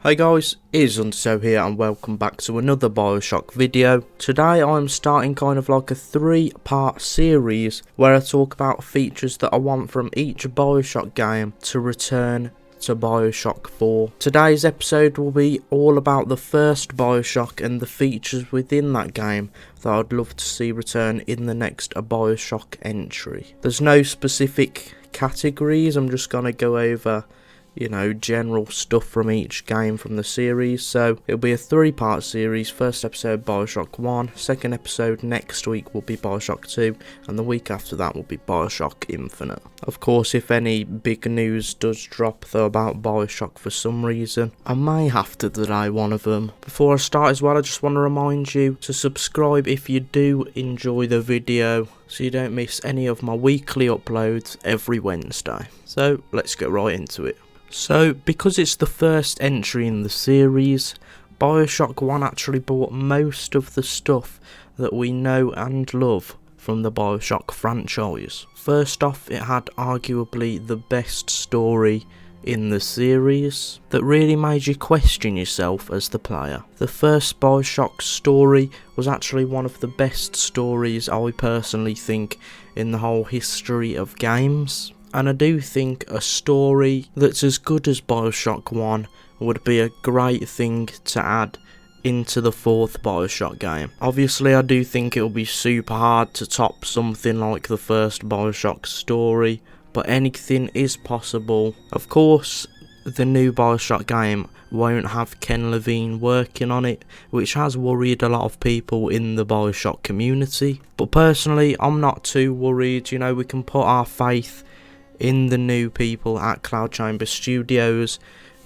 Hey guys, it is Undertow here and welcome back to another Bioshock video. Today I'm starting kind of like a 3-part series where I talk about features that I want from each Bioshock game to return to Bioshock 4. Today's episode will be all about the first Bioshock and the features within that game that I'd love to see return in the next Bioshock entry. There's no specific categories, I'm just going to go over general stuff from each game from the series. So it'll be a 3-part series. First episode Bioshock 1, second episode next week will be Bioshock 2, and the week after that will be Bioshock Infinite. Of course, if any big news does drop though about Bioshock for some reason, I may have to delay one of them. Before I start as well, I just want to remind you to subscribe if you do enjoy the video, so you don't miss any of my weekly uploads every Wednesday. So let's get right into it. So, because it's the first entry in the series, Bioshock 1 actually brought most of the stuff that we know and love from the Bioshock franchise. First off, it had arguably the best story in the series that really made you question yourself as the player. The first Bioshock story was actually one of the best stories I personally think in the whole history of games. And I do think a story that's as good as Bioshock 1 would be a great thing to add into the 4th Bioshock game. Obviously I do think it'll be super hard to top something like the first Bioshock story, but anything is possible. Of course, the new Bioshock game won't have Ken Levine working on it, which has worried a lot of people in the Bioshock community. But personally, I'm not too worried. We can put our faith in the new people at Cloud Chamber Studios.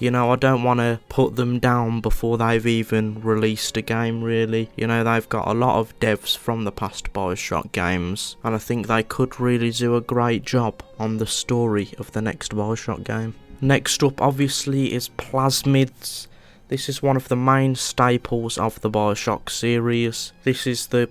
I don't want to put them down before they've even released a game, really. They've got a lot of devs from the past Bioshock games, and I think they could really do a great job on the story of the next Bioshock game. Next up, obviously, is plasmids. This is one of the main staples of the Bioshock series. This is the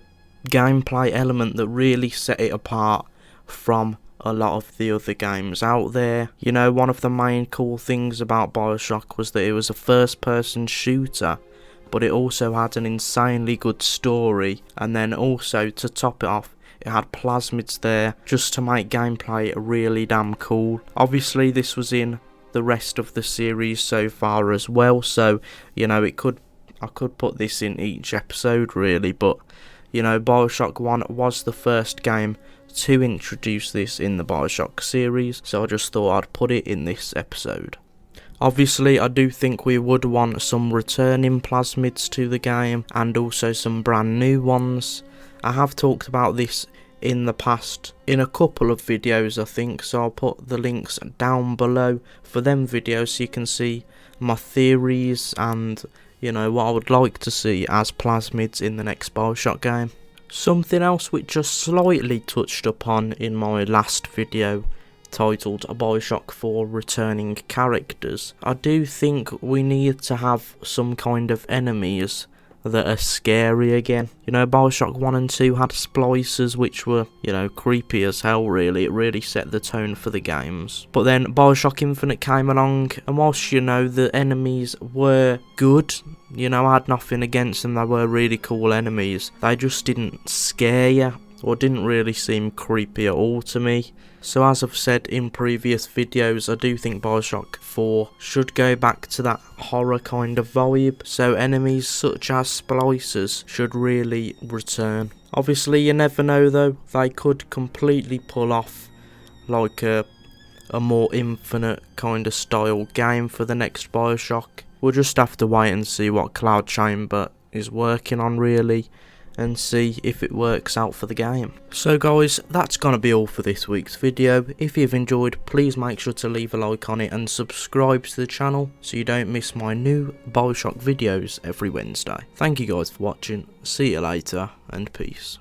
gameplay element that really set it apart from a lot of the other games out there. One of the main cool things about Bioshock was that it was a first-person shooter, but it also had an insanely good story, and then also, to top it off, it had plasmids there just to make gameplay really damn cool. Obviously this was in the rest of the series so far as well, so I could put this in each episode really, but Bioshock 1 was the first game to introduce this in the Bioshock series, so I just thought I'd put it in this episode. Obviously I do think we would want some returning plasmids to the game and also some brand new ones. I have talked about this in the past in a couple of videos I think, so I'll put the links down below for them videos so you can see my theories and what I would like to see as plasmids in the next Bioshock game. Something else which I slightly touched upon in my last video titled Bioshock 4 Returning Characters. I do think we need to have some kind of enemies that are scary again. Bioshock 1 and 2 had splicers which were, creepy as hell really. It really set the tone for the games. But then Bioshock Infinite came along, and whilst, the enemies were good, I had nothing against them, they were really cool enemies, they just didn't scare you, or didn't really seem creepy at all to me. So as I've said in previous videos, I do think Bioshock 4 should go back to that horror kind of vibe, so enemies such as splicers should really return. Obviously you never know though, they could completely pull off like a more Infinite kind of style game for the next Bioshock. We'll just have to wait and see what Cloud Chamber is working on really, and see if it works out for the game. So guys, that's gonna be all for this week's video. If you've enjoyed, please make sure to leave a like on it and subscribe to the channel so you don't miss my new Bioshock videos every Wednesday. Thank you guys for watching, see you later, and peace.